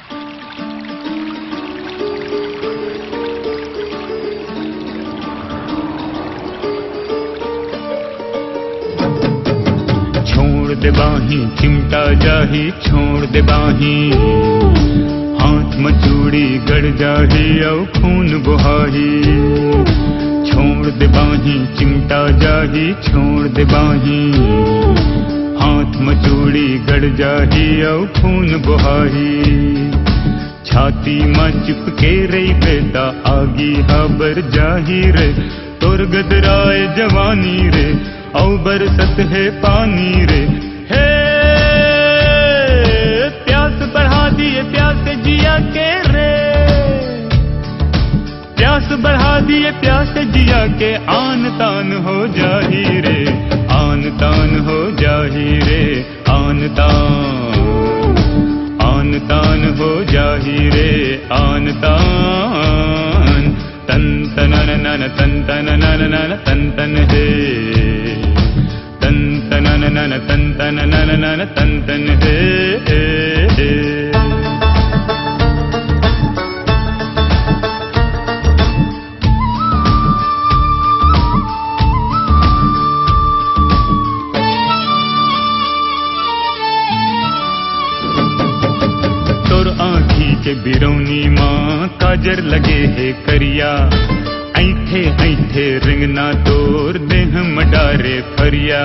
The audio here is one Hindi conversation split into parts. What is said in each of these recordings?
छोड़ दे बाहीं चिमटा जाही, छोड़ दे बाहीं हाथ मचूड़ी गड़ जाही औ खून बुहाही। छोड़ दे बाहीं चिमटा जाही, छोड़ दे बाहीं हाथ मचूड़ी गड़ जाही औ खून बुहाही। छाती मां चिपके रही बेटा आगी हाबर जाही रे, तोर गदराए जवानी रे औ बरसत है पानी रे। हे प्यास बढ़ा दिए प्यास जिया के रे, प्यास बढ़ा दिए प्यास जिया के आन तान हो जाही रे, आन तान हो जाही रे, आन तान हो जाही रे, आन तान। तन तनन नन तन तन नन नन तन तन हे, तन तनन नन तन तन नन नन तन तन हे। के बिरौनी माँ काजर लगे है करिया, ऐठे ऐठे रिंगना तोर देह मडारे फरिया।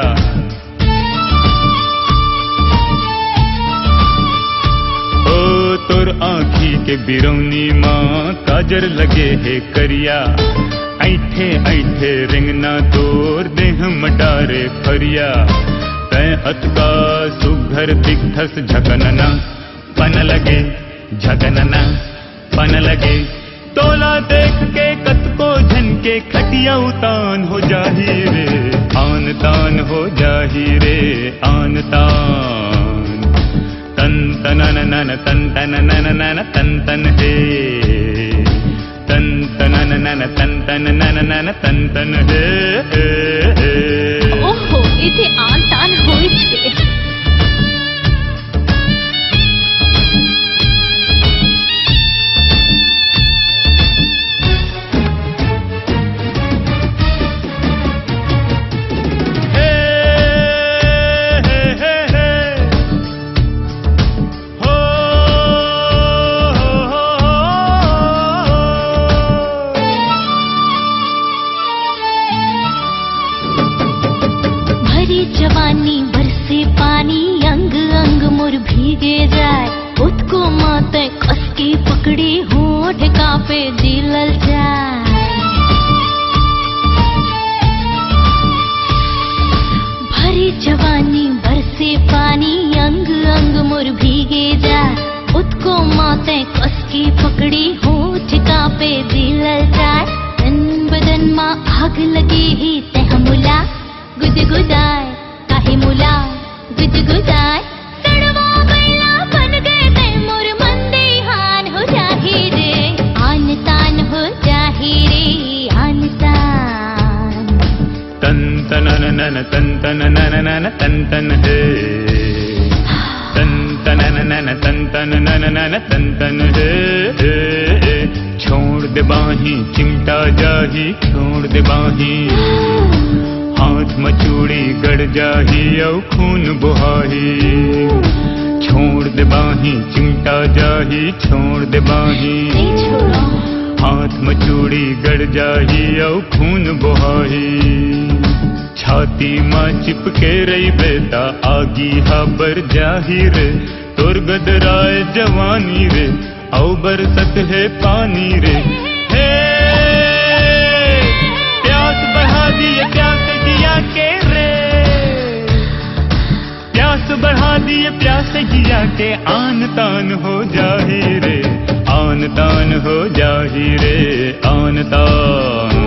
ओ तोर आँखी के बिरौनी माँ काजर लगे है करिया, ऐठे ऐठे रिंगना तोर देह मडारे फरिया। तय अतका सुघर दिखस झकनना पन लगे, झगनना पन लगे। तोला देख के कतको झनके खटिया उतान हो जाही रे, आन तान हो जाही रे, आन तान। तन तनन नन तन तन नन नन तन तन हे, तन तनन नन तन तन नन नन तन तन हे। ओहो, इथे आन तान होय छे। जवानी बरसे पानी अंग अंग मोर भीगे जाए, खुद को माते कस के पकड़ी होठ कांपे दिल जाए। भरी जवानी बरसे पानी अंग अंग मोर भीगे जाए, खुद को माते कस के पकड़ी होठ कांपे दिल जाए। तन बदन मां आग लगी ही तह मुला गुदगुदाए, काहे मुला गुदगुदाए। सड़वा गैला बन गए ते मोर मंदे हान हो जाही रे, आन तान हो जाही रे, आन तान। तन तनन नन तन तन नन नन तन तन हे, तन तनन नन तन तन नन नन तन तन हे। छोड़ दे बाहीं चिमटा जाही, छोड़ दे बाहीं हाथ मचूड़ी गड़ जाही औ खून बुहाही। छोड़ दे बाहीं चिमटा जाही, छोड़ दे बाहीं हाथ मचूड़ी गड़ जाही औ खून बुहाही। छाती मां चिपके रही बेटा आगी हाबर जाही रे, तोर गदराए जवानी रे औ बरसत है पानी रे। हे प्यास बढ़ा दिए प्यास जिया के रे, प्यास बढ़ा दिए प्यास जिया के आन तान हो जाही रे, आन तान हो जाही रे, आन तान।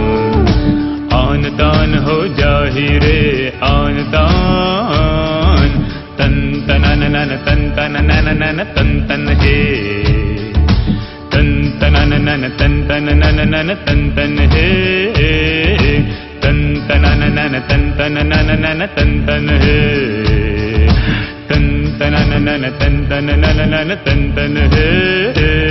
आन तान हो जाही रे, आन तान। तन तनन नन तन तन नन नन तन तन हे, तन तनन नन तन तन नन नन तन तन हे, तन तनन नन तन तन नन नन तन तन हे, तन तन नन नन तन तन नन नन तन तन हे